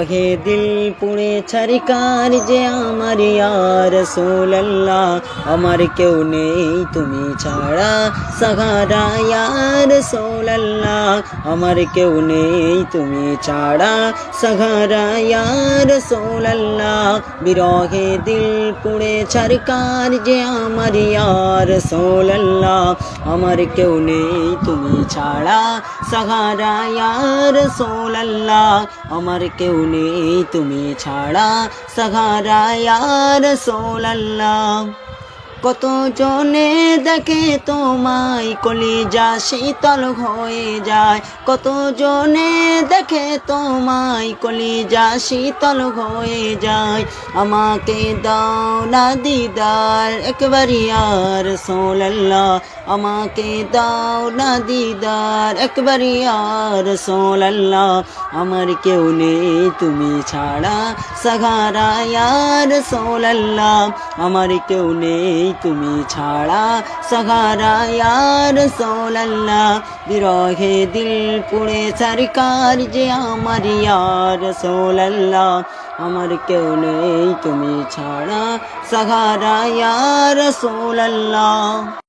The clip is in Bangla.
হে দিল পুড়ে ছারকার যে আমার ইয়া রাসূলুল্লাহ, আমার কেউ নেই তুমি ছাড়া সাহারা ইয়া রাসূলুল্লাহ, আমার কেউ নেই তুমি ছাড়া সাহারা ইয়া রাসূলুল্লাহ। বিরহে দিল পুড়ে ছারকার যে আমার ইয়া রাসূলুল্লাহ, আমার কেউ নেই তুমি ছাড়া সাহারা ইয়া রাসূলুল্লাহ, আমার কেউ নেই তুমি ছাড়া সাহারা ইয়া রাসূলুল্লাহ। কত জনে দেখে তোমায় কলিজা শীতল হয়ে যায়, কত জনে দেখে তোমায় কলিজা শীতল হয়ে যায়। আমাকে দাও না দিদার একবার ইয়া রাসূলুল্লাহ, আমাকে দাও না দিদার একবার ইয়া রাসূলুল্লাহ, আমার কেউ নেই তুমি ছাড়া সাহারা ইয়া রাসূলুল্লাহ, আমার কেউ নেই তুমি ছাড়া সাহারা ইয়া রাসূলুল্লাহ। বিরহে দিল পুড়ে ছারকার যে আমার ইয়া রাসূলুল্লাহ, আমার কেউ নেই তুমি ছাড়া সাহারা ইয়া রাসূলুল্লাহ।